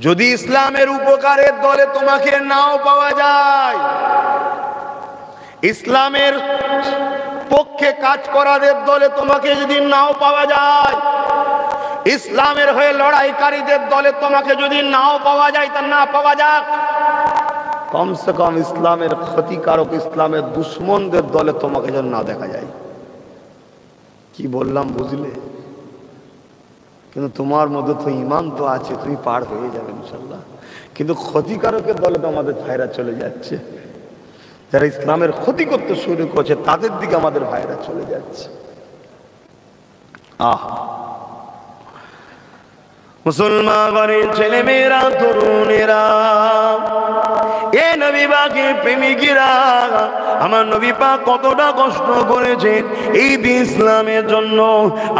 যদি ইসলামের উপকারের দলে তোমাকে নাও পাওয়া যায়, ইসলামের পক্ষে কাজ করাদের দলে তোমাকে যদি নাও পাওয়া যায়, ইসলামের হয়ে লড়াইকারীদের দলে তোমাকে যদি নাও পাওয়া যায়, তা না পাওয়া যাক, কমসে কম ইসলামের ক্ষতিকারক, ইসলামের দুশ্মনদের দলে তোমাকে যেন না দেখা যায়। কি বললাম বুঝলে? কিন্তু তোমার মধ্যে তো ঈমান তো আছে, তুমি পার হয়ে যাবে ইনশাআল্লাহ। কিন্তু ক্ষতিকারকের দলে তো আমাদের ভাইরা চলে যাচ্ছে, যারা ইসলামের ক্ষতি করতে শুরু করছে তাদের দিকে আমাদের ভাইরা চলে যাচ্ছে। মুসলমানের ছেলে মেয়েরা, তরুণেরা, এ নবী পাকের প্রেমিকেরা, আমার নবী পাক কতটা কষ্ট করেছেন এই দিন ইসলামের জন্য।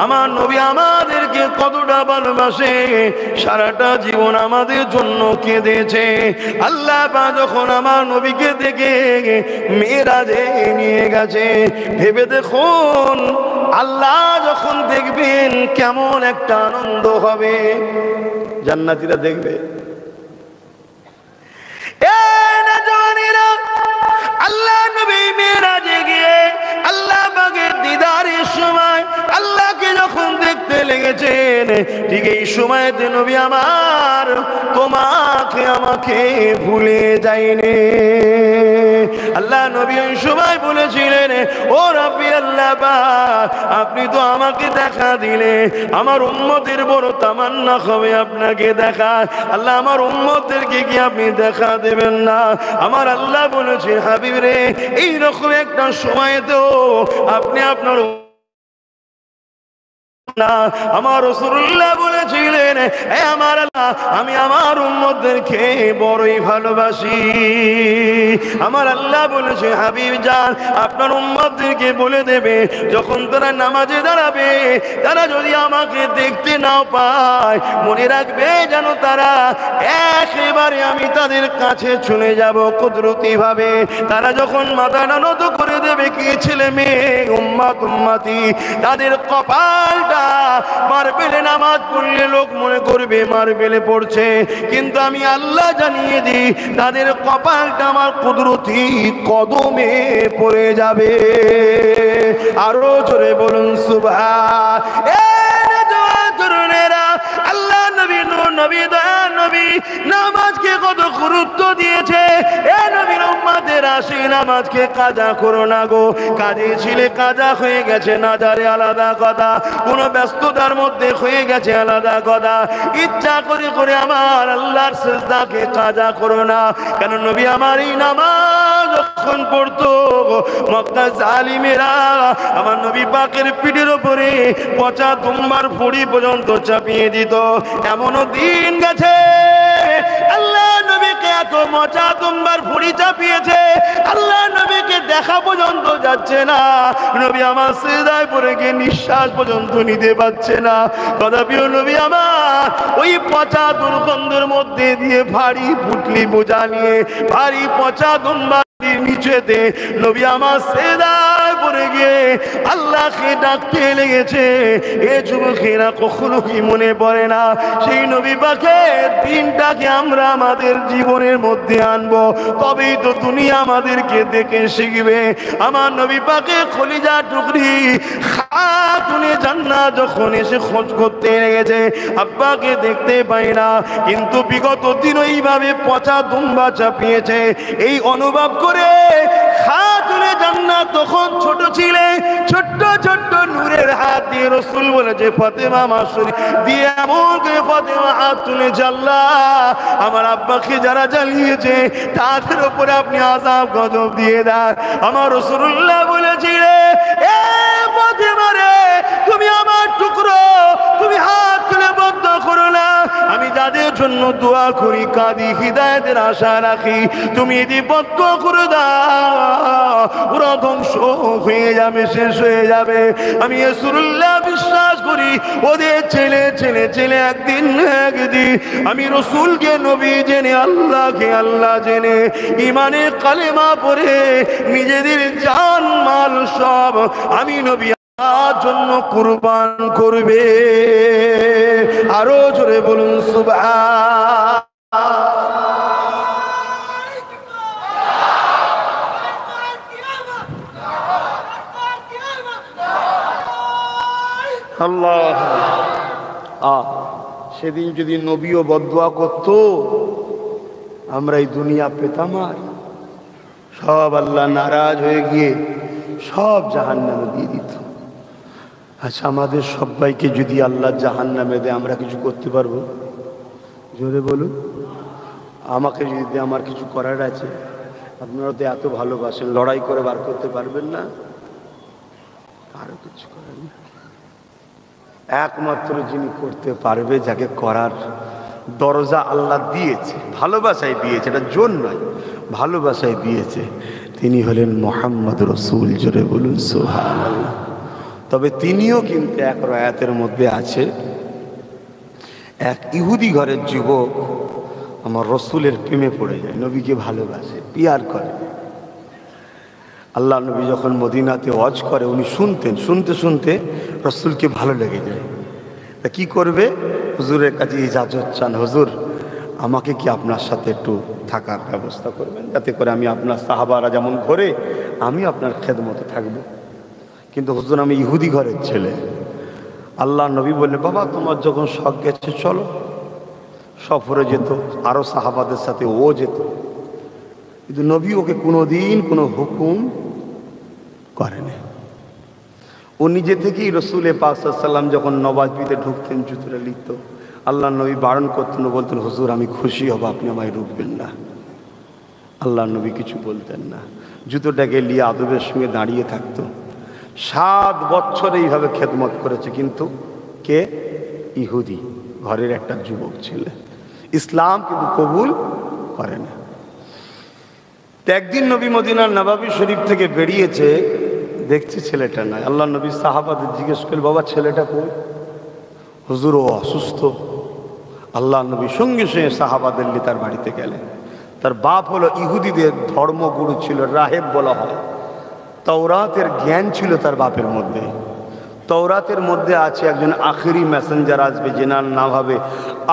আমার নবী আমাদেরকে কতটা ভালোবাসে, সারাটা জীবন আমাদের জন্য কেঁদেছে। আল্লাহ পাক যখন আমার নবীকে দেখে মেরাজে নিয়ে গেছে, ভেবে দেখুন আল্লাহ যখন দেখবেন কেমন একটা আনন্দ হবে। জান্নাতীরা দেখবে, আল্লাহ নবী মেরাজে গিয়ে আল্লাহ পাকের দিদারের সময় আল্লাহকে যখন দেখতে লেগেছেন, ঠিক এই সময়তে নবী আমার তোমাকে আমাকে ভুলে যায়নি। আল্লাহ নবী ওই সময় বলেছিলেন, ও রব্বি আল্লাহ পাক, আপনি তো আমাকে দেখা দিলে, আমার উম্মতের বড় তামান্না হবে আপনাকে দেখা। আল্লাহ আমার উম্মতদেরকে কি আপনি দেখা দেবেন না? আমার আল্লাহ বলেছে, হাবিব রে, এইরকম একটা সময়তেও আপনি আপনার না, আমার রাসূলুল্লাহ বলেছিলেন, হে আমার আল্লাহ, আমি আমার উম্মতদেরকে বড়ই ভালোবাসি। আমার আল্লাহ বলেছে, হাবিব জান, আপনার উম্মতদেরকে বলে দেবে, যখন তারা নামাজে দাঁড়াবে, তারা যদি আমাকে দেখতে নাও পায়, মনে রাখবে যেন তারা একেবারে আমি তাদের কাছে চলে যাব কুদরতি ভাবে। তারা যখন মাথা নত করে দেবে, কি ছেলে মেয়ে, উম্মত উম্মতি, তাদের কপালটা মারবেলে নামাজ পড়লে লোক মনে করবে মারবেলে পড়ছে, কিন্তু আমি আল্লাহ জানিয়ে দিই, তাদের কপালটা আমার কুদরতি কদমে পড়ে যাবে। আরো জোরে বলুন সুবহান। আল্লাহ নবী, নূর নবী, দয়া নবী নামাজকে কত গুরুত্ব দিয়েছে। এ নবীর উম্মতের আসি, নামাজকে কাজা করো না গো। কাজে ছিলে কাজা হয়ে গেছে না যারে আলাদা কথা, কোন ব্যস্ততার মধ্যে হয়ে গেছে আলাদা কথা। ইচ্ছা করে করে আমার আল্লাহর সিজদাকে কাজা করো না। কেন নবী আমার এই নামাজ যখন পড়তো, মক্কা জালিমেরা আমার নবী পাকের পিঠের উপরে পচা দুম্বার ফুড়ি পর্যন্ত চাপিয়ে দিত। এমনও দিন গেছে আল্লাহ নবীকে এত মচা দুম্বার ফুড়ি চাপিয়েছে, আল্লাহ নবীকে দেখা পর্যন্ত যাচ্ছে না। নবী আমার সিজদায় পড়ে গিয়ে নিঃশ্বাস পর্যন্ত নিতে পারছে না। তথাপিও নবী আমার ওই পচা দুর্গন্ধের মধ্যে দিয়ে ভারী পুটলি বোঝা নিয়ে, ভারী পচা দুম্বার নিচেতে নবী আমার সিজদায় পড়ে গিয়ে আল্লাহকে ডাকতে লেগেছে। এ যুবকেরা কখনো কি মনে পড়ে না সেই নবী পাকের দিনটাকে আমরা আমাদের জীবনের মধ্যে আনবো, তবেই তো দুনিয়া আমাদেরকে দেখে শিখবে। আমার নবী পাকের কলিজা টুকরি খাতুনে জান্নাত যখন এসে খোঁজ করতে লেগেছে, আব্বাকে দেখতে পাই না, কিন্তু বিগত দিন এইভাবে পচা দুম্বা চাপিয়েছে। এই অনুভব করে খাতুনে জান্নাত তখন ছোট ছিলে, ছোট্ট ছোট্ট নূরের হাত দিয়ে রাসূল বলেছে, ফাতেমা মাসুরি দিয়ে এমন করে ফাতেমা হাত তুলেছে, আল্লাহ আমার আব্বাকে যারা জ্বালিয়েছে তাদের উপরে আপনি আযাব গজব দিয়ে দেন। আমার রাসূলুল্লাহ বলেছিলেন, এ ফাতেমা রে, তুমি আমার টুকরো, তুমি হাত তুলে বন্ধ করো না। আমি যাদের জন্য দোয়া করি, কাঁদি, হিদায়াতের আশা রাখি, তুমি যদি বন্ধ করে দাও, ওরা ধ্বংস হয়ে যাবে, শেষ হয়ে যাবে। আমি রাসূলুল্লাহ বিশ্বাস করি, ওদের ছেলে ছেলে ছেলে একদিন একদিন আমি রাসূলকে নবী জেনে, আল্লাহকে আল্লাহ জেনে, ঈমানে কালেমা পড়ে নিজেদের জান মাল সব আমি নবী জন্য কুরবান করবে। আরো জোরে বলুন সুবহান। আল্লাহ। সেদিন যদি নবীও বদদুয়া করত, আমরা এই দুনিয়া পেতাম আর সব আল্লাহ নারাজ হয়ে গিয়ে সব জাহান্নামে দিয়ে দিত। আচ্ছা, আমাদের সবাইকে যদি আল্লাহ জাহান্নামে দেয়, আমরা কিছু করতে পারবো? জোরে বলুন। আমাকে যদি আমার কিছু করার আছে, আপনারা তো এত ভালোবাসেন, লড়াই করে বার করতে পারবেন না? আরো কিছু করার নেই। একমাত্র যিনি করতে পারবে, যাকে করার দরজা আল্লাহ দিয়েছে, ভালোবাসায় দিয়েছে, এটা জোর নয়, ভালোবাসায় দিয়েছে, তিনি হলেন মুহাম্মদ রাসূল। জোরে বলুন সুবহানাল্লাহ। তবে তিনিও কিন্তু এক রায়াতের মধ্যে আছে, এক ইহুদি ঘরের যুবক আমার রসুলের প্রেমে পড়ে যায়, নবীকে ভালোবাসে, পিয়ার করে। আল্লাহ নবী যখন মদিনাতে ওয়াজ করে, উনি শুনতেন, শুনতে শুনতে রসুলকে ভালো লেগে যায়। তা কি করবে? হুজুরের কাছে ইজাজত চান, হুজুর আমাকে কি আপনার সাথে একটু থাকার ব্যবস্থা করবেন, যাতে করে আমি আপনার সাহাবারা যেমন ঘরে, আমি আপনার খেদমতে থাকব। কিন্তু হুজুর আমি ইহুদি ঘরের ছেলে। আল্লাহ নবী বললেন, বাবা তোমার যখন শখ গেছে চলো। সফরে যেত, আরো সাহাবাদের সাথে ও যেত, কিন্তু নবী ওকে কোনোদিন কোনো হুকুম করেনি। ও নিজে থেকেই রসুল পাক সাল্লাল্লাহু আলাইহি ওয়াসাল্লাম যখন নওয়াজবিতে ঢুকতেন, জুতোটা লিখত, আল্লাহ নবী বারণ করতেন, বলতেন হুজুর আমি খুশি হব, আপনি আমায় রুখবেন না। আল্লাহ নবী কিছু বলতেন না, জুতোটাকে নিয়ে আদবের সঙ্গে দাঁড়িয়ে থাকতো। 7 বছর এইভাবে খেদমত করেছে, কিন্তু কে? ইহুদি ঘরের একটা যুবক ছিল, ইসলাম কিন্তু কবুল করে না। একদিন নবী মদিনার নবাবী শরীফ থেকে বেরিয়েছে, দেখছে ছেলেটা নাই। আল্লাহ নবী সাহাবাদের জিজ্ঞেস করল, বাবা ছেলেটা কই? হুজুর ও অসুস্থ। আল্লাহ নবী সঙ্গে সঙ্গে সাহাবাদের নিয়ে তার বাড়িতে গেলেন। তার বাপ হলো ইহুদিদের ধর্মগুরু ছিল, রাহেব বলা হয়। তাওরাতের জ্ঞান ছিল তার বাপের মধ্যে। তাওরাতের মধ্যে আছে একজন আখিরি মেসেঞ্জার আসবে, যেনার নাম হবে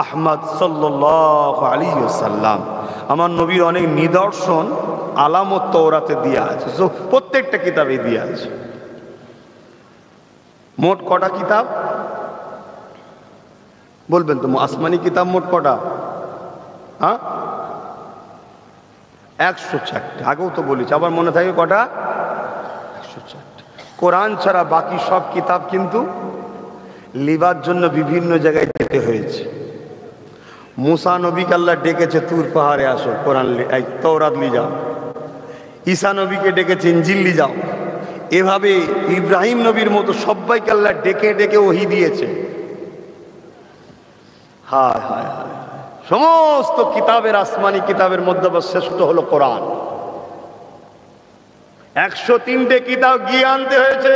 আহমদ সাল্লাল্লাহু আলাইহি ওয়াসাল্লাম। আমার নবীর অনেক নিদর্শন আলামত তাওরাতে দেয়া আছে, প্রত্যেকটা কিতাবে দেয়া আছে। মোট কটা কিতাব বলবেন তো? আসমানি কিতাব মোট কটা? 104। আগেও তো বলেছি, আবার মনে থাকে কটা? 104। কোরআন ছাড়া বাকি সব কিতাব কিন্তু লিবার জন্য বিভিন্ন জায়গায় যেতে হয়েছে। মুসা নবীকে আল্লাহ ডেকেছে, তুর পাহাড়ে আসো, কোরআন তাওরাত লি যাও। ঈসা নবীকে ডেকেছে, ইনজিল লি যাও। এভাবে ইব্রাহিম নবীর মতো সবাইকে আল্লাহ ডেকে ডেকে ওহী দিয়েছে। হায় হায় হায়, সমস্ত কিতাবের, আসমানি কিতাবের মধ্যে শ্রেষ্ঠ হলো কোরআন। 103টে কিতাব গিয়ে আনতে হয়েছে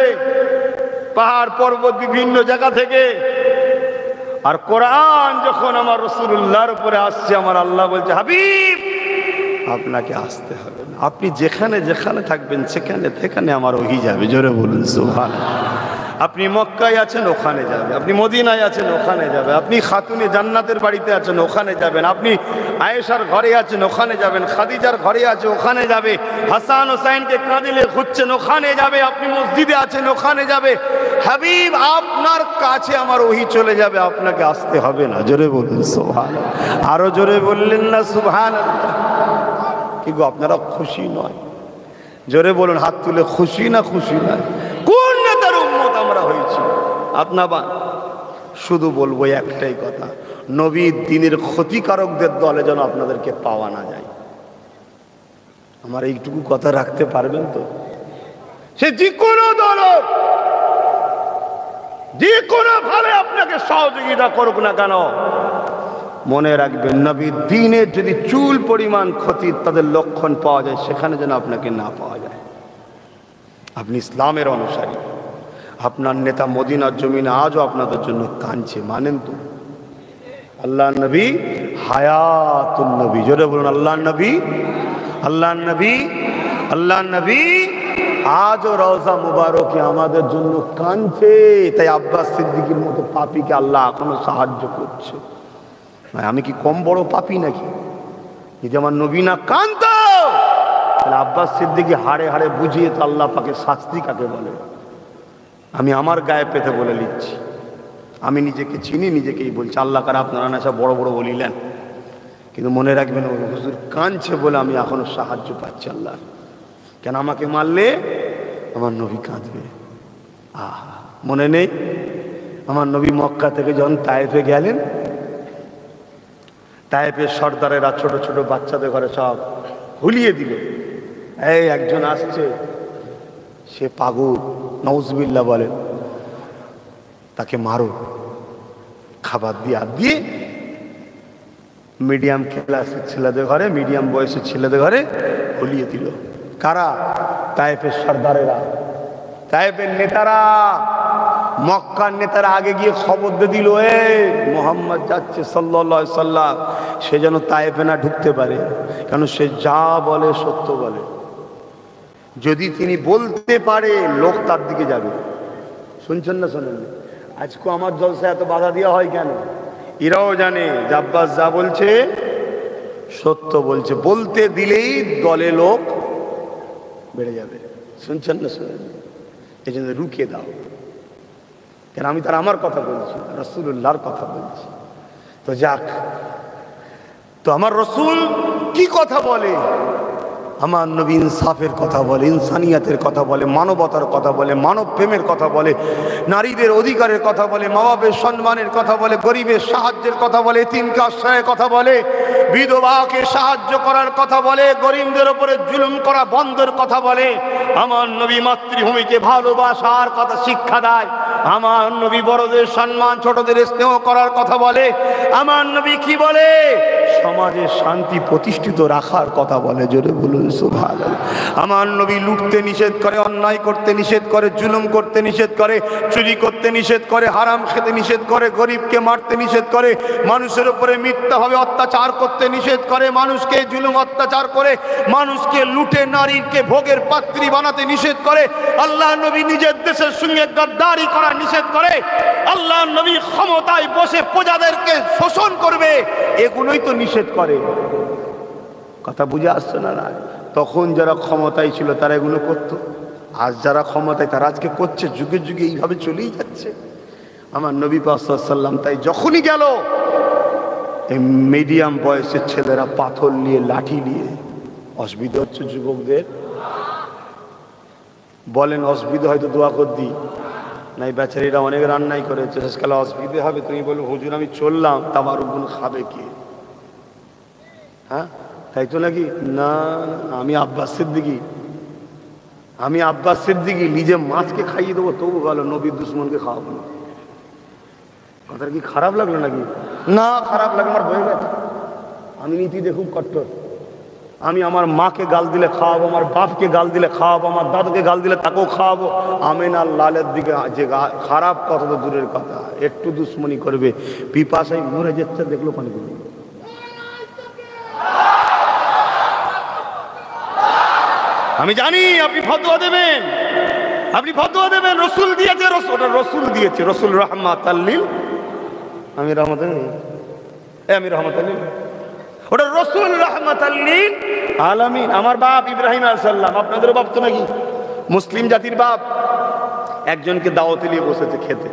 পাহাড় পর্বত বিভিন্ন জায়গা থেকে। আর কোরআন যখন আমার রাসূলুল্লাহর উপরে আসছে, আমার আল্লাহ বলছে, হাবিব আপনাকে আসতে হবে না, আপনি যেখানে যেখানে থাকবেন সেখানে আমার ওহী যাবে। জোরে বলুন সুবহানাল্লাহ। আপনি মক্কায় আছেন, ওখানে যাবে। আপনি মদিনায় আছেন, ওখানে যাবে। আপনি খাতুনে জান্নাতের বাড়িতে আছেন, ওখানে যাবেন। আপনি আয়েশার ঘরে আছেন, ওখানে যাবেন। খাদিজার ঘরে আছে, ওখানে যাবে। হাসান হোসাইনকে কাঁদিলে খুঁজছেন, ওখানে যাবে। আপনি মসজিদে আছেন, ওখানে যাবে। হাবিব আপনার কাছে আমার ওহী চলে যাবে, আপনাকে আসতে হবে না। জোরে বলুন সুবহানাল্লাহ। আরো জোরে বললেন না সুবহানাল্লাহ? কি গো, আপনারা খুশি নয়? জোরে বলুন, হাত তুলে খুশি না খুশি নয়? কোন নেতার উম্মত আমরা হয়েছি? আপনারা শুধু বলবো একটাই কথা, নবীর দ্বীনের ক্ষতিকারকদের দলে যেন আপনাদেরকে পাওয়া না যায়। আমার এইটুকু কথা রাখতে পারবেন তো? সে যে কোনো দল, যে কোনো ভাবে আপনাকে সহযোগিতা করুক না কেন, মনে রাখবেন নবীর দ্বীনের যদি চুল পরিমাণ ক্ষতি তাদের লক্ষণ পাওয়া যায়, সেখানে যেন আপনাকে না পাওয়া যায়। আপনি ইসলামের অনুসারী, আপনার নেতা মদিনার জমিনে আজও আপনাদের জন্য কাঁদছে, মানেন তো? আল্লাহ নবী হায়াতুন নবী। জোরে বলুন আল্লাহ নবী, আল্লাহ নবী, আল্লাহ নবী আজও রওজা মুবারকে আমাদের জন্য কাঁদছে। তাই আব্বাস সিদ্দিকীর মতো পাপীকে আল্লাহ এখনো সাহায্য করছে। আমি কি কম বড় পাপী নাকি? যদি আমার নবী না কাঁদতো, তাহলে আব্বাস সিদ্দিকী হাড়ে হাড়ে বুঝিয়ে তো আল্লাহ পাকে শাস্তি কাকে বলে। আমি আমার গায়ে পেতে বলে নিচ্ছি, আমি নিজেকে চিনি, নিজেকেই বলছি। আল্লাহ কারা আপনারা না সব বড় বড় বলিলেন, কিন্তু মনে রাখবেন হুজুর কাঁদছে বলে আমি এখনো সাহায্য পাচ্ছি আল্লাহ। কেন আমাকে মারলে আমার নবী কাঁদবে। মনে নেই আমার নবী মক্কা থেকে যখন তায়েফে গেলেন, তায়েফের সর্দারেরা ছোট ছোট বাচ্চাদের ঘরে সব হুলিয়ে দিল। এই একজন আসছে, সে পাগল, নাউজুবিল্লাহ বলেন, তাকে মারো, খাবার দিয়ে মিডিয়াম ক্লাসের ছেলেদের ঘরে, মিডিয়াম বয়সের ছেলেদের ঘরে হুলিয়ে দিল। কারা? তায়েফের সর্দারেরা, তায়েফের নেতারা, মক্কার নেতারা আগে গিয়ে খবর দিয়ে দিল, মোহাম্মদ যাচ্ছে সাল্লাল্লাহু আলাইহি সাল্লাম, সে যেন তায়েফে না ঢুকতে পারে, কারণ সে যা বলে সত্য বলে। যদি তিনি বলতে পারে লোক তার দিকে যাবে। শুনছেন না শোনেন? আজকে আমার জলসা এত বাধা দেওয়া হয় কেন? এরাও জানে যে আব্বাস যা বলছে সত্য বলছে, বলতে দিলেই দলে লোক বেড়ে যাবে। শুনছেন না শোনেন? এই জন্য রুখিয়ে দাও। কেন আমি তার আমার কথা বলছি, রাসূলুল্লাহর কথা বলছি। তো যাক, তো আমার রসুল কি কথা বলে? আমার নবী ইনসাফের কথা বলে, ইনসানিয়াতের কথা বলে, মানবতার কথা বলে, মানব প্রেমের কথা বলে, নারীদের অধিকারের কথা বলে, মা বাপের সম্মানের কথা বলে, গরিবের সাহায্যের কথা বলে, এতিমকে আশ্রয়ের কথা বলে, বিধবাকে সাহায্য করার কথা বলে, গরিবদের উপরে জুলুম করা বন্ধের কথা বলে। আমার নবী মাতৃভূমিকে ভালোবাসার কথা শিক্ষা দেয়। আমার নবী বড়দের সম্মান, ছোটদের স্নেহ করার কথা বলে। আমার নবী কি বলে? সমাজের শান্তি প্রতিষ্ঠিত রাখার কথা বলে। জোরে বলুন সুবহানাল্লাহ। আমার নবী লুটতে নিষেধ করে, অন্যায় করতে নিষেধ করে, জুলুম করতে নিষেধ করে, চুরি করতে নিষেধ করে, হারাম খেতে নিষেধ করে, গরিবকে মারতে নিষেধ করে, মানুষের উপরে মিথ্যাভাবে অত্যাচার করতে নিষেধ করে, মানুষকে জুলুম অত্যাচার করে, মানুষকে লুটে নারীকে ভোগের পাত্রী বানাতে নিষেধ করে। আল্লাহ নবী নিজের দেশের সঙ্গে গাদ্দারি করা নিষেধ করে। আল্লাহ নবী ক্ষমতায় বসে প্রজাদেরকে শোষণ করবে, এগুলোই তো নিষেধ করে। কথা বুঝে আসছে না? না, তখন যারা ক্ষমতায় ছিল তারা এগুলো করতো, আজ যারা ক্ষমতায় তারা আজকে করছে। যুগে যুগে এইভাবে চলেই যাচ্ছে। আমার নবী পাক সাল্লাল্লাহু আলাইহি ওয়াসাল্লাম তাই যখনই গেল, এই মিডিয়াম বয়সের ছেলেরা পাথর নিয়ে, লাঠি নিয়ে, অসুবিধা হচ্ছে যুবকদের, বলেন অসুবিধা হয়তো দোয়া কর দিই নাই, বেচারিরা অনেক রান্নাই করেছে, শেষকালে অসুবিধে হবে। তুমি বলো হুজুর আমি চললাম, তাবার উপর খাবে কে? হ্যাঁ, তাই তো নাকি? না, আমি আব্বাস সিদ্দিকী, আমি আব্বাস সিদ্দিকী নিজে মাছকে খাইয়ে দেবো, তবু ভালো, নবীর দুশ্মনকে খাওয়াবো না। কথাটা কি খারাপ লাগলো নাকি? না, খারাপ লাগে, আমার হয়ে গেছে। আমি নীতিতে খুব কট্টর। আমি আমার মাকে গাল দিলে খাওয়াবো, আমার বাপকে গাল দিলে খাওয়াবো, আমার দাদুকে গাল দিলে তাকেও খাওয়াবো। আমিন আর লালের দিকে যে খারাপ কথা তো দূরের কথা, একটু দুশ্মনী করবে, পিপাসায় মরে যাচ্ছে, দেখলো পানি গুলো। আমি জানি আপনি ফতোয়া দেবেন, আপনি ফতোয়া দেবেন, রসুল দিয়েছে, রসুল দিয়েছে, রসুল রাহমাতাল লিল, আমি রহমাতাল লিল, আমি রহমাতাল লিল, ওটা রসুল রাহমাতাল লিল আলামিন। আমার বাপ ইব্রাহিম আলাইহিস সালাম, আপনাদের বাপ তো নাকি মুসলিম জাতির বাপ, একজনকে দাওয়াতে নিয়ে বসেছে খেতে।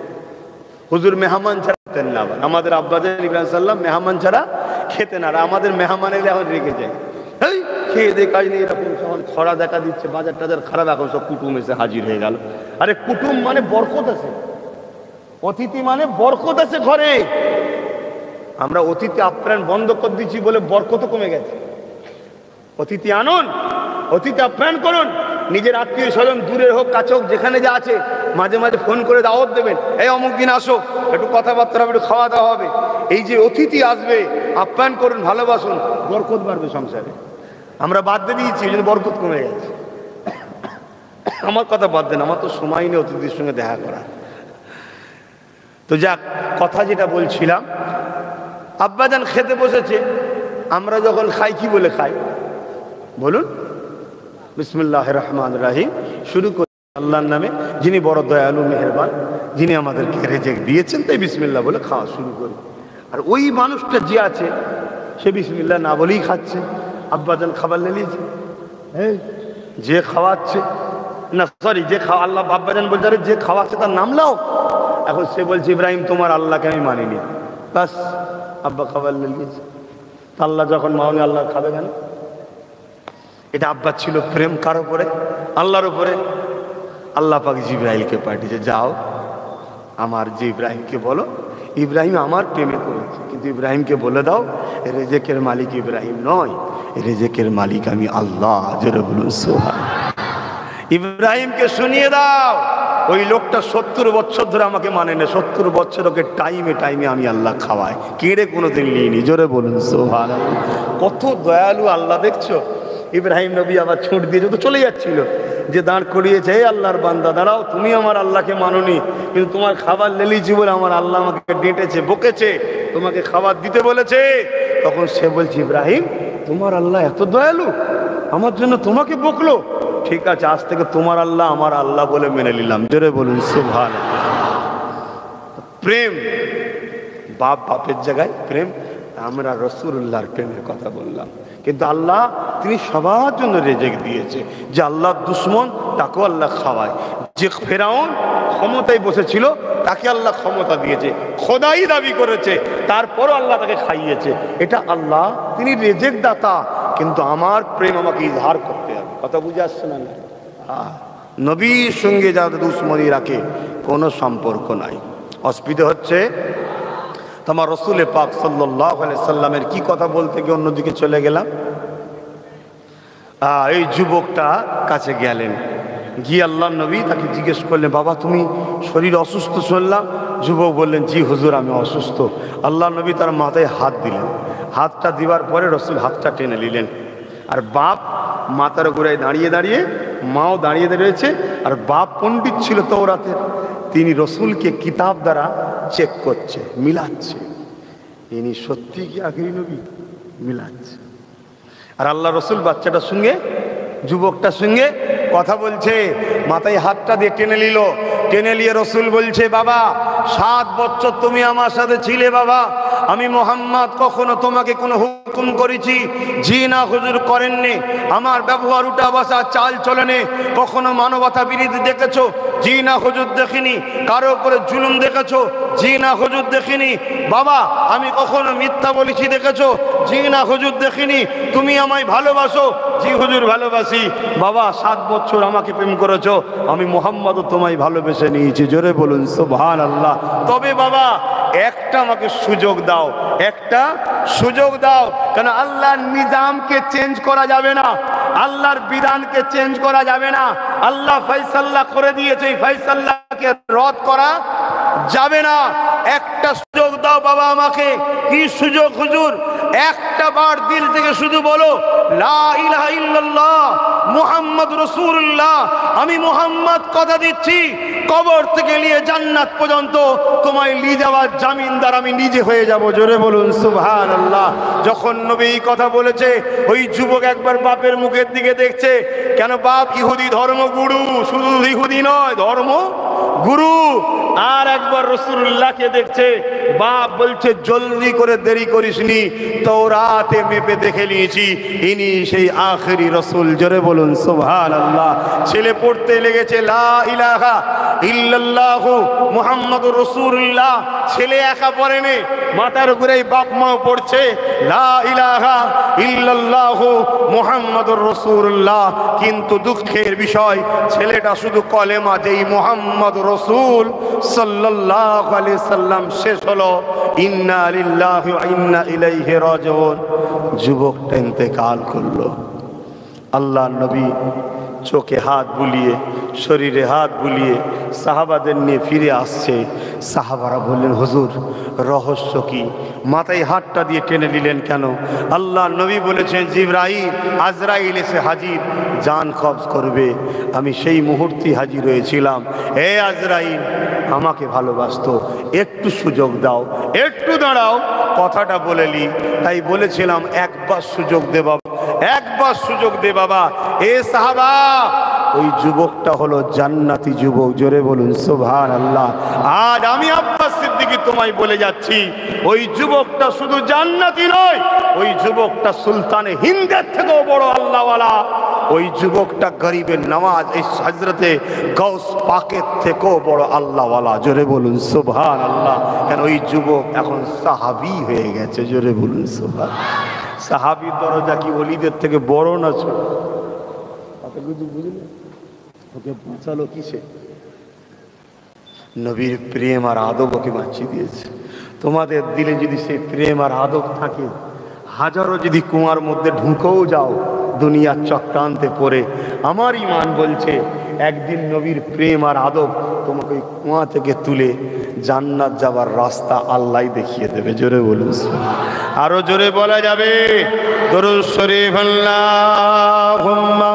হুজুর মেহমান ছাড়া খেতেন না। আমাদের আব্বাজান ইব্রাহিম সাল্লাম মেহমান ছাড়া খেতেন না। আমাদের মেহমান এলে এখন রেখে যায়, এই খেয়ে দে কাজ নেই, এরকম যখন খরা দেখা দিচ্ছে, বাজার টাজার খারাপ, এখন সব কুটুম এসে হাজির হয়ে গেল। আরে কুটুম মানে বরকত আছে, অতিথি মানে বরকত আছে ঘরে। আমরা অতিথি আপ্যায়ন বন্ধ করে দিচ্ছি বলে বরকত কমে গেছে। অতিথি আনুন, অতিথি আপ্যায়ন করুন, নিজের আত্মীয় স্বজন দূরের হোক কাছে হোক, যেখানে যা আছে মাঝে মাঝে ফোন করে দাওয়াত দেবেন, এই অমুক দিন আসো, একটু কথাবার্তা হবে, একটু খাওয়া দাওয়া হবে। এই যে অতিথি আসবে, আপ্যায়ন করুন, ভালোবাসুন, বরকত বাড়বে সংসারে। আমরা বাদ দিয়ে দিয়েছি, এই জন্য বরকত কমে গেছে। আমার কথা বাদ দেন, আমার তো সময় নেই অতিথির সঙ্গে দেখা করা। তো যাক, কথা যেটা বলছিলাম, আব্বাজান খেতে বসেছে, আমরা যখন খাই কি বলে খাই বলুন? বিসমিল্লাহির রহমানির রহিম শুরু করি আল্লাহর নামে, যিনি বড় দয়ালু মেহেরবান, যিনি আমাদেরকে রেজেক দিয়েছেন, তাই বিসমিল্লাহ বলে খাওয়া শুরু করি। আর ওই মানুষটা যে আছে সে বিসমিল্লাহ না বলেই খাচ্ছে। আব্বাজান খাবার নিয়েছে, যে খাওয়াচ্ছে না, সরি, যে আল্লাহ আব্বাজান বলছে যে খাওয়াচ্ছে তার নাম লাও। এখন সে বলছে ইব্রাহিম তোমার আল্লাহকে আমি মানিনি। বাস আব্বা খাবার লেগেছে। আল্লাহ যখন মানি আল্লাহ খাবে কেন? এটা আব্বার ছিল প্রেম কার উপরে? আল্লাহর উপরে। আল্লাহ পাক জিব্রাইলকে পাঠিয়েছে, যাও আমার যে ইব্রাহিমকে বলো, ইব্রাহিম আমার প্রেমে করেছে, কিন্তু ইব্রাহিমকে বলে দাও রেজেকের মালিক ইব্রাহিম নয়, রেজেকের মালিক আমি আল্লাহ। জোরে বলুন সুবহানাল্লাহ। ইব্রাহিমকে শুনিয়ে দাও ওই লোকটা 70 বছর ধরে আমাকে মানে না, 70 বছর ওকে টাইমে টাইমে আমি আল্লাহ খাওয়াই, কেড়ে কোনোদিন নিইনি। জোরে বলুন সুবহানাল্লাহ। কত দয়ালু আল্লাহ দেখছো। ইব্রাহিম নবী আবার ছুট দিয়ে তো চলে যাচ্ছিল, যে দাঁড় করিয়েছে, এই আল্লাহর বান্দা দাঁড়াও, তুমি আমার আল্লাহকে মানোনি, কিন্তু তোমার খাবার লেলিছি বলে আমার আল্লাহ আমাকে ডেটেছে, বকেছে, তোমাকে খাবার দিতে বলেছে। তখন সে বলছে ইব্রাহিম তোমার আল্লাহ এত দয়ালু, আমার জন্য তোমাকে বকলো, ঠিক আছে আজ থেকে তোমার আল্লাহ আমার আল্লাহ বলে মেনে নিলাম। জোরে বলুন সুবহানাল্লাহ। প্রেম, বাপ বাপের জায়গায় প্রেম। আমরা রাসূলুল্লাহর প্রেমের কথা বললাম, কিন্তু আল্লাহ তিনি সবার জন্য রেজেক দিয়েছে। যে আল্লাহর দুশ্মন তাকেও আল্লাহ খাওয়ায়, যে ফেরাউন ক্ষমতায় বসেছিল তাকে আল্লাহ ক্ষমতা দিয়েছে, খোদাই দাবি করেছে, তারপরও আল্লাহ তাকে খাইয়েছে। এটা আল্লাহ, তিনি রেজেক দাতা, কিন্তু আমার প্রেম আমাকে ইজহার করতে হবে। কথা বুঝে আসছে না? নবীর সঙ্গে যাদের দুশ্মনী রাখে কোনো সম্পর্ক নাই। অসুবিধা হচ্ছে তোমার রসুল পাক সাল্লাল্লাহু আলাইহি সাল্লামের কি কথা বলতে গিয়ে অন্যদিকে চলে গেলাম। এই যুবকটা কাছে গেলেন, গিয়ে আল্লাহ নবী তাকে জিজ্ঞেস করলেন, বাবা তুমি শরীর অসুস্থ শুনলাম। যুবক বললেন, জি হুজুর আমি অসুস্থ। আল্লাহ নবী তার মাথায় হাত দিলেন, হাতটা দিবার পরে রসুল হাতটা টেনে নিলেন। আর বাপ মাথার গোড়ায় দাঁড়িয়ে দাঁড়িয়ে, মাও দাঁড়িয়ে রয়েছে, আর বাপ পণ্ডিত ছিল তওরাতের, তিনি রসুলকে কিতাব দ্বারা চেক করছে, মিলাচ্ছে, ইনি সত্যি কি আখিরি নবী, মিলাচ্ছে। আর আল্লাহ রসুল বাচ্চাটার সঙ্গে, যুবকটার সঙ্গে কথা বলছে, মাথায় হাতটা দিয়ে টেনে নিল। টেনে নিয়ে রসুল বলছে, বাবা 7 বছর তুমি আমার সাথে ছিলে বাবা, আমি মোহাম্মদ কখনো তোমাকে কোনো হুকুম করেছি? জি না হুজুর করেননি। আমার ব্যবহার উঠা বসা চাল চলনে কখনো মানবতা বিরোধী দেখেছো? জি না হুজুর দেখিনি। কারো উপরে জুলুম দেখেছো? জি না হুজুর দেখিনি। বাবা আমি কখনো মিথ্যা বলেছি দেখেছো? জি না হুজুর দেখিনি। তুমি আমায় ভালোবাসো? জি হুজুর ভালোবাসি। বাবা 7 বছর আমাকে প্রেম করেছো, আমি মোহাম্মদও তোমায় ভালোবেসে নিয়েছি। জোরে বলুন সুবহানাল্লাহ। তবে বাবা একটা আমাকে সুযোগ দাও, একটা সুযোগ দাও, কেন আল্লাহর নিজামকে চেঞ্জ করা যাবে না, আল্লাহর বিধানকে চেঞ্জ করা যাবে না। আল্লাহ ফয়সালা করে দিয়েছে, এই ফয়সালাকে রদ করা যাবে না। একটা সুযোগ দাও বাবা আমাকে। কি সুযোগ হুজুর? একটা বার দিল থেকে শুধু বলো লা ইলাহা ইল্লাল্লাহ মুহাম্মদ রাসূলুল্লাহ। আমি মুহাম্মদ কথা দিচ্ছি, কবর থেকে নিয়ে জান্নাত পর্যন্ত তোমায় নিয়ে যাওয়ার জামিনদার আমি নিজে হয়ে যাব। জোরে বলুন সুবহানাল্লাহ। যখন নবী কথা বলেছে, ওই যুবক একবার বাপের মুখের দিকে দেখছে, কেন বাপ ইহুদি ধর্মগুরু, শুধু ইহুদি নয় ধর্ম গুরু। আর একবার রাসূলুল্লাহকে দেখছে, বাপ বলছে জলদি করে দেরি করিসনি, তাওরাতে মেপে দেখে নিয়েছি ইনি সেই আখেরি রাসূল। জোরে বলুন সুবহানাল্লাহ। ছেলে পড়তে লেগেছে লা ইলাহা ইল্লাল্লাহ মুহাম্মাদুর রাসূলুল্লাহ। ছেলে একা পড়েনি, মাথার উপরে বাপ মাও পড়ছে লা ইলাহা ইল্লাল্লাহ মুহাম্মাদুর রাসূলুল্লাহ। কিন্তু দুঃখের বিষয়, ছেলেটা শুধু কলেমা যেই মুহাম্মদ রাসূল সাল্লাল্লাহু আলাইহি সাল্লাম শেষ হলো ইন্না লিল্লাহি ওয়া ইন্না ইলাইহি রাজিউন, যুবকটা ইন্তেকাল করলো। আল্লাহ নবী চোখে হাত বুলিয়ে, শরীরে হাত বুলিয়ে সাহাবাদের নিয়ে ফিরে আসছে। সাহাবারা বললেন, হুজুর রহস্য কি? মাথায় হাতটা দিয়ে টেনে নিলেন কেন? আল্লাহ নবী বলেছেন, জিবরাইল আজরাইল এসে হাজির, জান কবজ করবে। আমি সেই মুহূর্তে হাজির হয়েছিলাম। হে আজরাইল আমাকে ভালোবাসতো, একটু সুযোগ দাও, একটু দাঁড়াও, কথাটা বলেলি। তাই বলেছিলাম একবার সুযোগ দে বাবা, একবার সুযোগ দে বাবা। এ সাহাবা, ওই যুবকটা হলো জান্নাতি যুবক। জোরে বলুন সুবহানাল্লাহ। আজ আমি আব্বাস সিদ্দিক থেকে তোমায় বলে যাচ্ছি, ওই যুবকটা শুধু জান্নাতি নয়, ওই যুবকটা সুলতানে হিন্দের থেকেও বড় আল্লাহওয়ালা। ওই যুবকটা গরিবের নামাজ এই হযরতে গাউস পাকের থেকেও বড় আল্লাহওয়ালা। জোরে বলুন সুবহানাল্লাহ। কেন ওই যুবক এখন সাহাবী হয়ে গেছে। জোরে বলুন সুবহান। সাহাবীর দরজা কি ওলিদের থেকে বড় না ছোট? বুঝলেন? ওকে পৌঁছালো কিসে? নবীর প্রেম আর আদব ওকে বাঁচিয়ে দিয়েছে। তোমাদের দিলে যদি সেই প্রেম আর আদব থাকে, হাজারো যদি কুয়ার মধ্যে ঢুকেও যাও দুনিয়ার চক্রান্তে পড়ে, আমার ঈমান বলছে একদিন নবীর প্রেম আর আদব তোমাকে ওই কুয়া থেকে তুলে জান্নাত যাবার রাস্তা আল্লাহ দেখিয়ে দেবে। জোরে বলুন, আরো জোরে বলা যাবে দরুদ শরীফ। আল্লাহুম্মা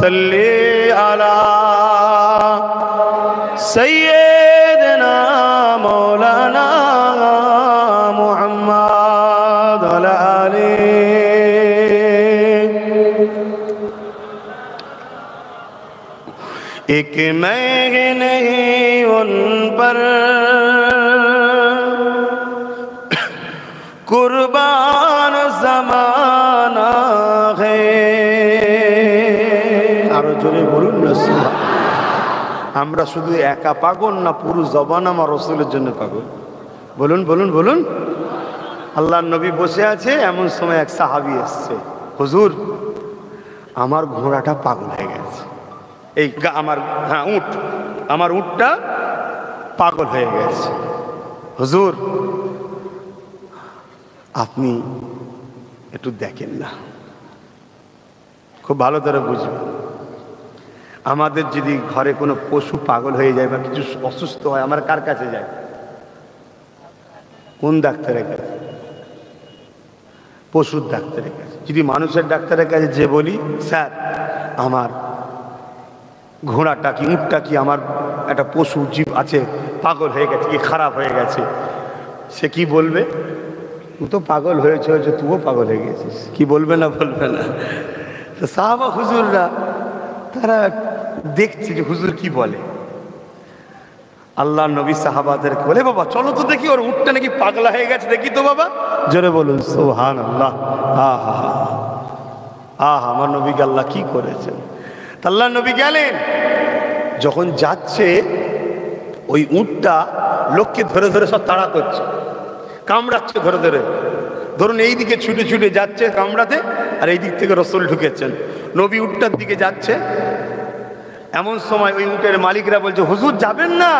সাল্লি আলা সাইয়্যিদিনা মাওলানা মুহাম্মদ ওয়া আলিহি। एक मैं नहीं उन पर कुर्बान ज़माना है। আরো জোরে বলুন না সুবহান। আমরা শুধু একা পাগল না, পুরো জবান আমার রাসূলের জন্য পাগল। বলুন বলুন বলুন। আল্লাহর নবী বসে আছে, এমন সময় এক সাহাবী এসছে, হুজুর আমার ঘোড়াটা পাগল হয়ে গেছে। এই আমার উট, আমার উটটা পাগল হয়ে গেছে। হুজুর আপনি একটু দেখেন না। খুব ভালো করে বুঝবেন, আমাদের যদি ঘরে কোনো পশু পাগল হয়ে যায় বা কিছু অসুস্থ হয়, আমরা কার কাছে যাই? কোন ডাক্তারের কাছে? পশুর ডাক্তারের কাছে। যদি মানুষের ডাক্তারের কাছে যে বলি, স্যার আমার ঘোড়াটা কি উটটা কি আমার একটা পশু জীব আছে পাগল হয়ে গেছে, কি খারাপ হয়ে গেছে, সে কি বলবে? তুই তো পাগল হয়েছে, তুইও পাগল হয়ে গেছিস। কি বলবে না বলবে না? তো সাহাবা হুজুররা তারা দেখছে যে হুজুর কি বলে। আল্লাহ নবী সাহাবাদেরকে বলে, বাবা চলো তো দেখি ওর উটটা নাকি পাগলা হয়ে গেছে, দেখি তো বাবা। জোরে বলুন সুবহানাল্লাহ। আহা আহা, আমার নবীকে আল্লাহ কি করেছেন। আল্লাহ নবী গেলেন, যখন যাচ্ছে ওই উটটা লোককে ধরে ধরে সব তাড়া করছে, কামড়াচ্ছে ধরে ধরে। ধরুন এই দিকে ছুটে ছুটে যাচ্ছে কামড়াতে, আর এই দিক থেকে রাসূল ঢুকেছেন, নবী উটটার দিকে যাচ্ছে। এমন সময় ওই উটের মালিকরা বলছে, হুজুর যাবেন না,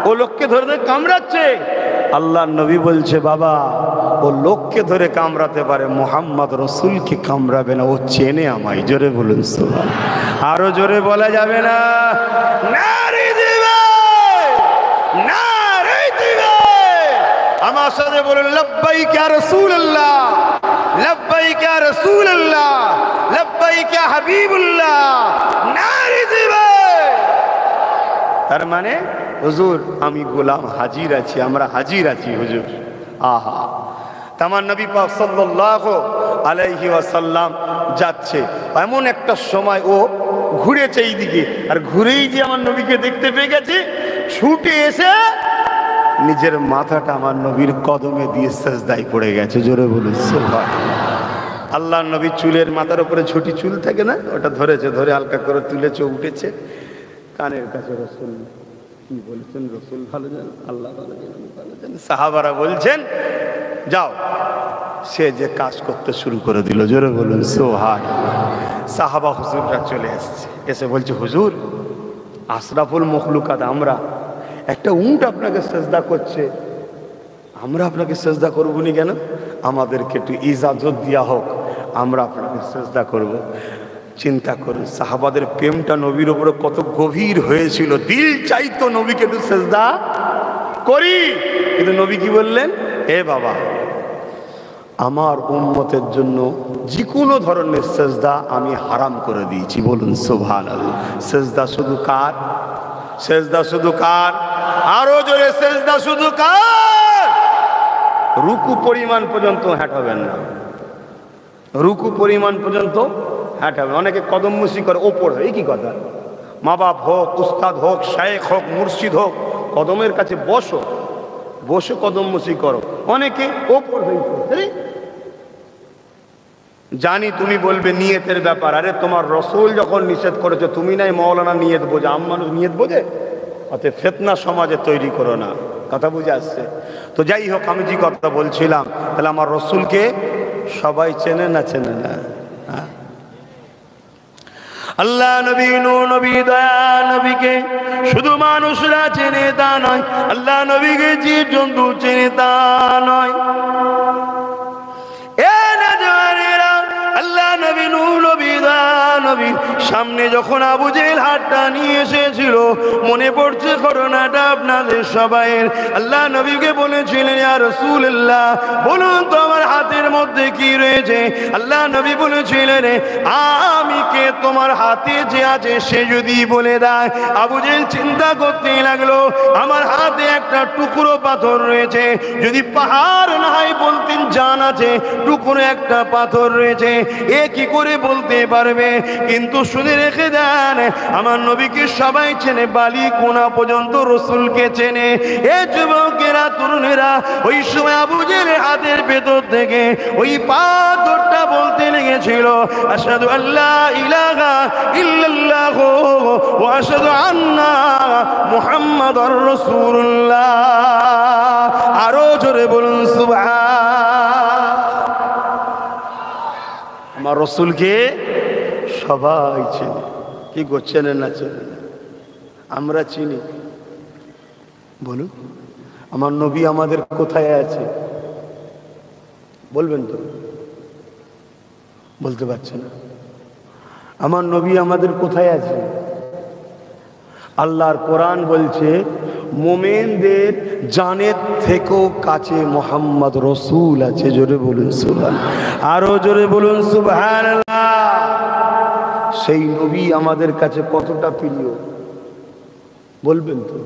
ও লোককে ধরে ধরে কামড়াচ্ছে। আল্লাহ নবী বলছে, বাবা ও লোককে ধরে কামড়াতে পারে, মুহাম্মদ রাসূলকে কামড়াবে না, ও চেনে আমায়। জোরে বলুন সুবহানাল্লাহ। আরো জোরে বলা যাবে না? নারে দিবে, নারে দিবে। আমার সাথে বলুন লব্বাইক ইয়া রাসূলুল্লাহ, লব্বাইক ইয়া রাসূলুল্লাহ, লব্বাইক ইয়া হাবিবুল্লাহ। নারে দিবে। তার মানে হুজুর আমি গোলাম হাজির আছি, আমরা হাজির আছি হুজুর। আহা, তামান নবী পাক সাল্লাল্লাহু আলাইহি ওয়াসাল্লাম যাচ্ছে, এমন একটা সময় ও ঘুরেছে এই দিকে, আর ঘুরেই যে আমার নবীকে দেখতে পেয়ে গেছে, ছুটে এসে নিজের মাথাটা আমার নবীর কদমে দিয়ে সেজদায় পড়ে গেছে। জোরে বলুন সুবহানাল্লাহ। আল্লাহ নবী চুলের মাথার উপরে ছোটি চুল থাকে না, ওটা ধরেছে, ধরে হালকা করে তুলেছে, উঠেছে কানের কাছে। রাসূল কি বলেছেন? রাসূল ভালো জানেন, আল্লাহ ভালো জানেন, ভালো জানেন। সাহাবারা বলছেন যাও। সে যে কাজ করতে শুরু করে দিল। জোরে বলুন সুবহানাল্লাহ। সাহাবা হুজুররা চলে এসেছে, এসে বলছে, হুজুর আশরাফুল মখলুকাত আমরা, একটা উট আপনাকে সেজদা করছে, আমরা আপনাকে সেজদা করবো নি কেন? আমাদেরকে একটু ইজাজত দেওয়া হোক, আমরা আপনাকে সেজদা করব। চিন্তা করুন সাহাবাদের প্রেমটা নবীর উপরে কত গভীর হয়েছিল। দিল চাইতো নবীকে একটু সেজদা করি, কিন্তু নবী কি বললেন? এ বাবা, আমার উম্মতের জন্য যে কোনো ধরনের সেজদা আমি হারাম করে দিয়েছি। বলুন সুবহানাল্লাহ। সেজদা শুধু কার? সেজদা শুধু কার? আরো জোরে, সেজদা শুধু কার? রুকু পরিমাণ পর্যন্ত হাঁটাবেন না, রুকু পরিমাণ পর্যন্ত হাঁটাবেন। অনেকে কদম মুসি করে ওপর, এই কি কথা? মা বাপ হোক, উস্তাদ হোক, শায়েখ হোক, মুর্শিদ হোক, কদমের কাছে বসো, বসে কদমবসি করো, অনেকে ওপর হয়ে পড়ে। জানি তুমি বলবে নিয়তের ব্যাপার, আরে তোমার রসুল যখন নিষেধ করেছে তুমি নাই মৌলানা নিয়ত বোঝে, আম মানুষ নিয়ত বোঝে? অতএব ফিতনা সমাজে তৈরি করো না। কথা বুঝে আসছে তো? যাই হোক, আমি যে কথা বলছিলাম, তাহলে আমার রসুলকে সবাই চেনে না চেনে না? আল্লাহ নবী, নূর নবী, দয়া নবীকে শুধু মানুষরা চেনে তা নয়, আল্লাহ নবীকে জীব জন্তু চেনে তা নয়। আল্লাহ নবী, নূর নবী, দয়া নবী সামনে যখন আবু জেহেল হাতটা নিয়ে এসেছিল, মনে পড়ছে ঘটনাটা আপনাদের সবাইয়ের। আল্লাহ নবীকে বলেছিলেন, ইয়া রাসূলুল্লাহ, বলুন তো আমার হাতের মধ্যে কি রয়েছে? আল্লাহ নবী বলেছিলেন, আমি কে? তোমার হাতে যে আছে সে যদি বলে দেয়। আবু জেহেল চিন্তা করতে লাগলো, আমার হাতে একটা টুকরো পাথর রয়েছে, যদি পাহাড় না হয় বলতেন জান আছে, টুকরো একটা পাথর রয়েছে, এ কি করে বলতে পারবে? কিন্তু শুনে রেখে দেন, আমার নবীকে সবাই চেনে, বালি কোনা পর্যন্ত রসুলকে চেনে। এ যুবকেরা, তরুণেরা, ওই সময় আবু জেহেলের হাতের ভেতর থেকে ওই পাথরটা বলতে লেগেছিল, আশহাদু আল্লা ইলাহা ইল্লাল্লাহ ওয়া আশহাদু আন্না মুহাম্মাদুর রাসূলুল্লাহ। আরো জোরে বলুন সুবহান। আমার রসুলকে সবাই চিনি। কি গো, চেনে না চেনে না? আমরা চিনি। বলুন, আমার নবী আমাদের কোথায় আছে? বলবেন তো? বলতে পারছে না। আমার নবী আমাদের কোথায় আছে? আল্লাহর কোরআন বলছে, মোমেনদের জানের থেকেও কাছে মোহাম্মদ রসুল আছে। জোরে বলুন সুবহান। আরো জোরে বলুন সুবহানাল্লাহ। সেই নবী আমাদের কাছে কতটা প্রিয় বলবেন তো?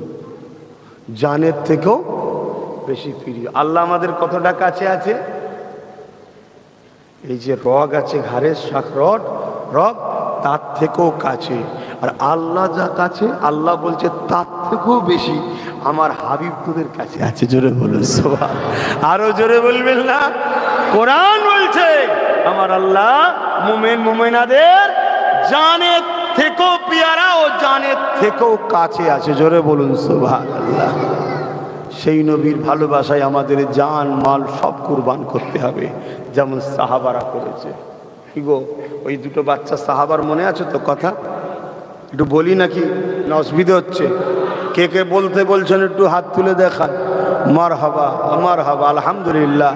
জানের থেকেও বেশি প্রিয়। আল্লাহ আমাদের কতটা কাছে আছে? এই যে রগ আছে ঘাড়ের রগ, তার থেকেও কাছে। আর আল্লাহ যা কাছে, আল্লাহ বলছে তার থেকেও বেশি আমার হাবিব তোদের কাছে আছে। জোরে বলুন সুবহান। আরো জোরে বলবেন না? কোরআন বলছে আমার আল্লাহ মুমিন মুমিনাদের জানের থেকেও পিয়ারা ও জানের থেকেও কাছে আছে। জোরে বলুন সুবহানাল্লাহ। সেই নবীর ভালোবাসায় আমাদের জান মাল সব কুরবান করতে হবে, যেমন সাহাবারা করেছে। কি গো, ওই দুটো বাচ্চা সাহাবার মনে আছে তো? কথা একটু বলি নাকি, না অসুবিধা হচ্ছে? কে কে বলতে বলছেন একটু হাত তুলে দেখান। মারহাবা, মারহাবা, আলহামদুলিল্লাহ,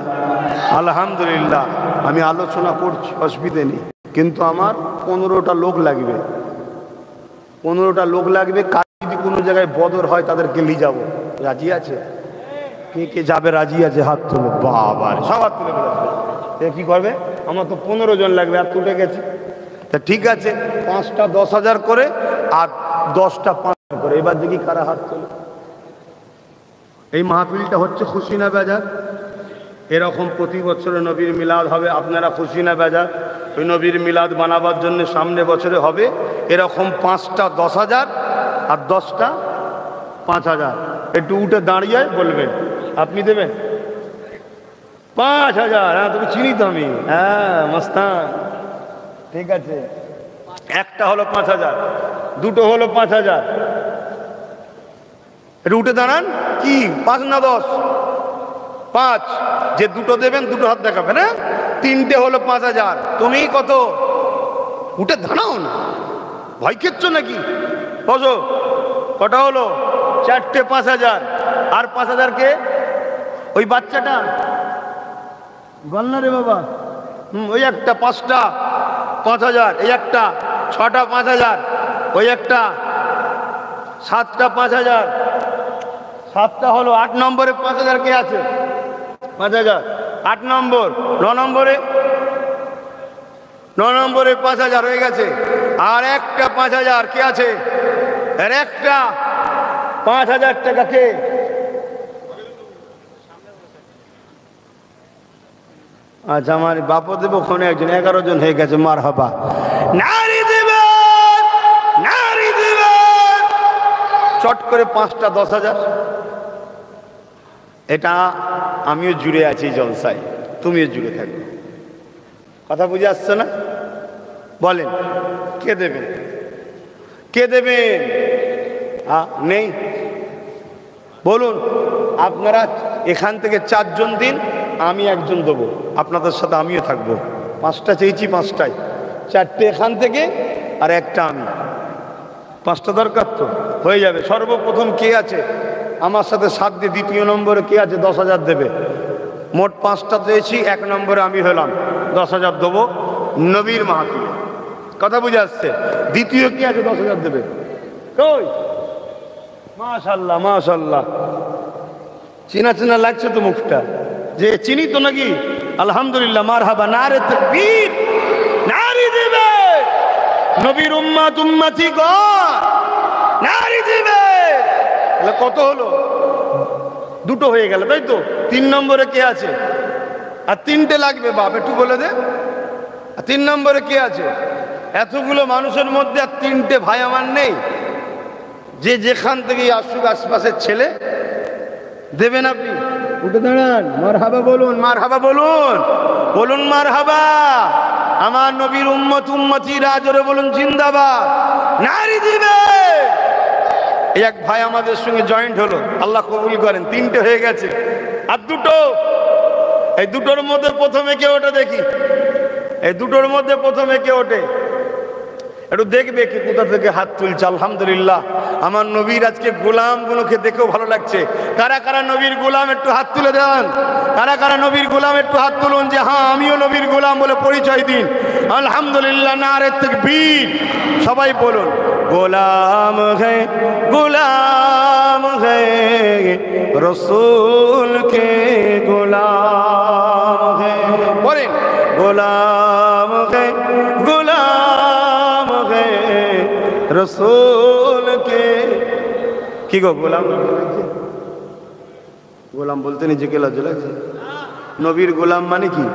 আলহামদুলিল্লাহ। আমি আলোচনা করছি, অসুবিধে নেই, কিন্তু আমার 15টা লোক লাগবে। 15টা লোক লাগবে। কাজ যদি কোনো জায়গায় বদর হয় তাদেরকে নিয়ে যাবো। রাজি আছে? কে কে যাবে রাজি আছে? হাত তুলে। বাবা, সব হাত তুলে বলেছে। কি করবে? আমার তো 15 জন লাগবে, আর তুলে গেছে। তা ঠিক আছে, 5টা 10,000 করে আর 10টা 5 করে। এবার দেখি কারা হাত তোলে। এই মাহফিলটা হচ্ছে খুশি না বেজার? এরকম প্রতি বছরে নবীর মিলাদ হবে, আপনারা খুশি না বেজার? ওই নবীর মিলাদ বানাবার জন্য সামনে বছরে হবে এরকম 5টা 10,000 আর 10টা 5,000। একটু উঠে দাঁড়িয়ে বলবেন, আপনি দেবেন 5,000? হ্যাঁ, তুমি চিনি তো আমি। হ্যাঁ মস্তান, ঠিক আছে। একটা হলো 5,000, দুটো হলো 5,000। একটু উঠে দাঁড়ান। কি 5 না 10? 5। যে দুটো দেবেন দুটো হাত দেখাবেন। হ্যাঁ, 3টে হলো 5,000। তুমি কত? উঠে দাঁড়াও না, ভয় খেচ্ছ নাকি? বসো। কটা হলো? 4টে 5,000। আর 5,000 কে? ওই বাচ্চাটা বল না রে বাবা। ওই একটা 5টা 5,000, এই একটা 6টা 5,000, ওই একটা 7টা 5,000। 7টা হলো। 8 নম্বরে 5,000 কে আছে? 5,000। 8 নম্বর। 9 নম্বরে 5,000 হয়ে গেছে। আর একটা 5,000 কে আছে? আর একটা 5,000 টাকা কে? আচ্ছা, আমার বাপও দেবো। ওখানে একজন 11 জন হয়ে গেছে। মারহাবা। নারী দিবেন, নারী দিবেন। চট করে 5টা 10,000। এটা আমিও জুড়ে আছি জলসায়, তুমিও জুড়ে থাকবে। কথা বুঝে আসছে না? বলেন কে দেবেন? কে দেবেন? নেই? বলুন। আপনারা এখান থেকে 4 জন দিন, আমি একজন দেবো, আপনাদের সাথে আমিও থাকবো। 5টা চেয়েছি, 5টায় 4টে এখান থেকে আর একটা আমি। 5টা দরকার তো হয়ে যাবে। সর্বপ্রথম কে আছে আমার সাথে 7 দিয়ে? দ্বিতীয় নম্বরে কে আছে 10,000 দেবে? মোট 5টা চেয়েছি, 1 নম্বরে আমি হলাম, 10,000 দেবো নবীর মাহফিলে। কথা বুঝে আসছে? দ্বিতীয় কে আছে 10,000 দেবে? কই? মাশাআল্লাহ মাশাআল্লাহ, চেনা চেনা লাগছে তো মুখটা, যে চিনি তো নাকি? আলহামদুলিল্লাহ, মারহাবা, নারে তাকবীর, নারী দিবে নবীর উম্মত উম্মতি গণ, নারী দিবে। তাহলে কত হলো? 2টো হয়ে গেল, তাই তো? 3 নম্বরে কে আছে? আর 3টে লাগবে বাপ, একটু বলে দে। 3 নম্বরে কে আছে? এতগুলো মানুষের মধ্যে আর 3টে ভাই আমার নেই? যে যেখান থেকে আসুক, আশপাশের ছেলে দেবেন আপনি। উঠে দাঁড়ান, মারহাবা বলুন, মারহাবা বলুন, বলুন মারহাবা। আমার নবীর উম্মত উম্মতিরা জোরে বলুন জিন্দাবাদ, নারী দিবে। এই এক ভাই আমাদের সঙ্গে জয়েন্ট হলো, আল্লাহ কবুল করেন। 3টে হয়ে গেছে, আর 2টো। এই 2টোর মধ্যে প্রথমে কে ওঠে দেখি? এই 2টোর মধ্যে প্রথমে কে ওঠে? একটু দেখবে কি কোথা থেকে হাত তুলছে। আলহামদুলিল্লাহ, আমার নবীর আজকে গোলামগুলোকে দেখেও ভালো লাগছে। কারা কারা নবীর গোলাম একটু হাত তুলে দেন। কারা কারা নবীর গোলাম একটু হাত তুলুন, যে হ্যাঁ আমিও নবীর গোলাম বলে পরিচয় দিন। আলহামদুলিল্লাহ, নারে তাকবীর। সবাই বলুন, গোলাম হে গোলাম হে রসূল কে গোলাম হে। বলেন গোলাম হে গোলাম হে রসূল কে। কি গো, গোলাম? গোলাম বলতে নিজেকে লজ্জা লাগছে? নবীর গোলাম মানে কি?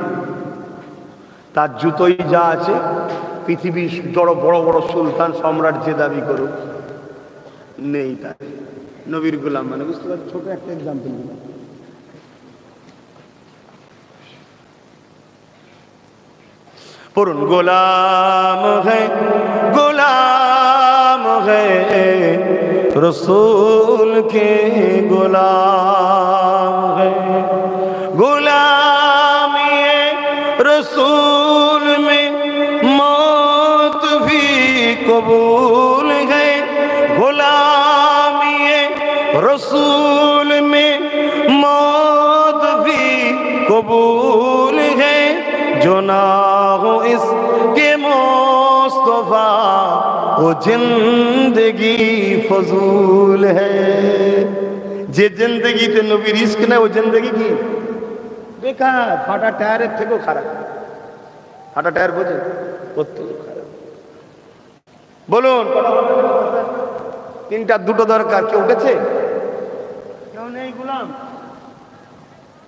তার জুতোই যা আছে, পৃথিবীর বড় বড় বড় সুলতান সম্রাট যে দাবি করুক নেই তার। নবীর গোলাম মানে বুঝতে পারছি। ছোট একটা এক্সাম্পল দিলাম। পড়ুন, গোলাম হে গোলাম হে রসূল কে গোলাম হে। গোলামি रसूल में मौत भी कबूल है, गुलामी रसूल में मौत भी कबूल है, जो ना हो इसके मुस्तफा वो जिंदगी फजूल है। যে জিন্দগিতে নবীর ইশক না, ও জিন্দগি কি বেকার, ফাটা টায়ারের থেকেও খারাপ। ফাটা টায়ার বোঝে, প্রত্যেক খারাপ। বলুন, 3টা 2টো দরকার। কেউ উঠেছে? কেউ নেই? গোলাম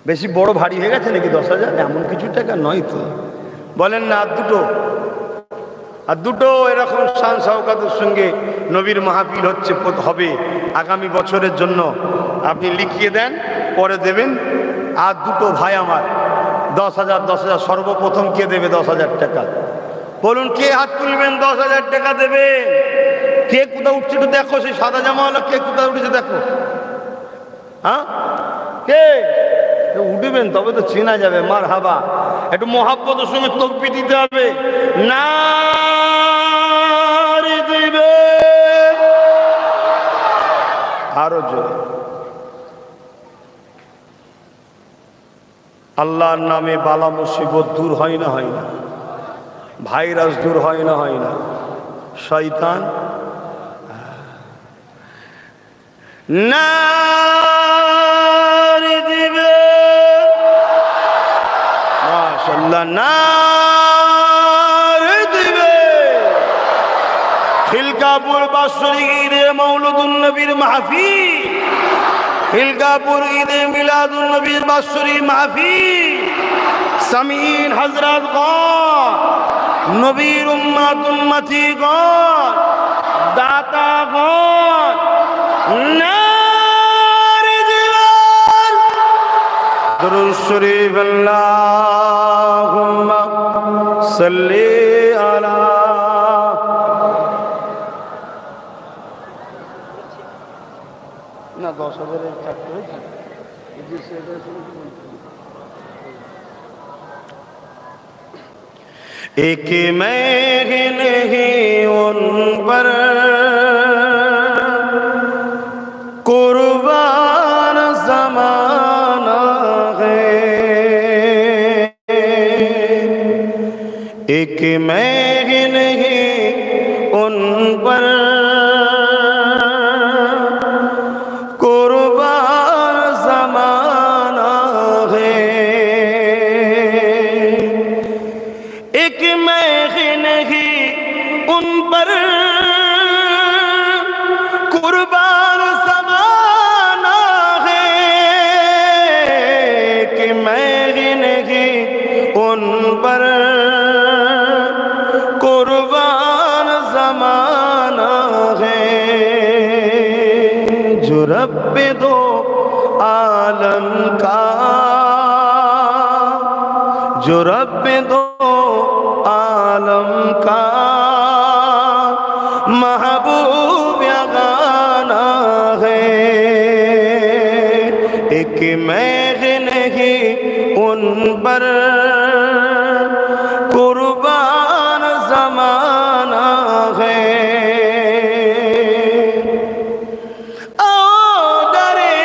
বেশি বড় ভারী হয়ে গেছে নাকি? 10,000 এমন কিছু টাকা নয় তো। বলেন না, আর 2টো, আর 2টো এরকম শান শওকতের সঙ্গে নবীর মাহফিল হচ্ছে, হবে আগামী বছরের জন্য। আপনি লিখিয়ে দেন, পরে দেবেন। আর 2টো ভাই আমার 10,000 10,000। সর্বপ্রথম কে দেবে 10,000 টাকা? বলুন, কে হাত তুলবেন? 10,000 টাকা দেবে। কে কোথাও উঠছে একটু দেখো, সেই সাদা জামাওয়ালা কে কোথাও উঠেছে দেখো। হ্যাঁ, কে উঠবেন? তবে তো চেনা যাবে। মার হাবা, একটু মহাব্বতের সঙ্গে তকবীর দিতে হবে। নারী দিবে আরো জোরে। আল্লাহর নামে বালা মুসিবত দূর হয় না? হয় না? ভাইরাস দূর হয় না? হয় না? শয়তান নারী দিবে। মাশাআল্লাহ, নারী দিবে। খিলকাপুর বাৎসরিক ঈদে মৌলুদুন নবীর মাহফিল, খিলকাপুর ঈদে মিলাদুন নবীর বাৎসরিক মাহফিল, সামিন হযরত গণ, নবীর উম্মত উম্মতি গণ, দাতা গণ, নারী দিবেন। दुरूद शरीफ अल्लाहुम्मा सल्ली अला ना 10,000 চারটে হয়েছে एक मैं नहीं उन पर कुर्बान ज़माना है, एक मैं नहीं उन पर कुर्बान ज़माना है, एक मैं नहीं उन पर कुर्बान ज़माना है, कि मैं नहीं उन पर कुर्बान ज़माना है, जो रब दो आलम का, जो रब दो आलम का महबूब गाना है, एक मैं नहीं उन पर कुर्बान ज़माना है। ओ दरे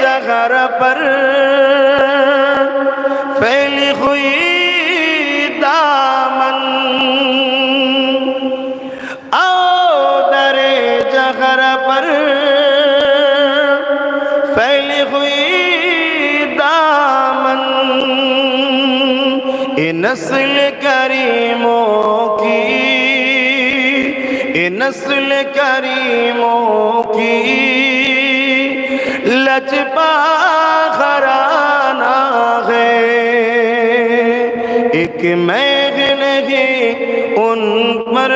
जगर पर फैली हुई दामन, आओ दरे जगर पर फैली हुई दामन, ये नस्ल करीमों की, ये नस्ल करीमों की लजपा घराना है, एक मैं नहीं उन पर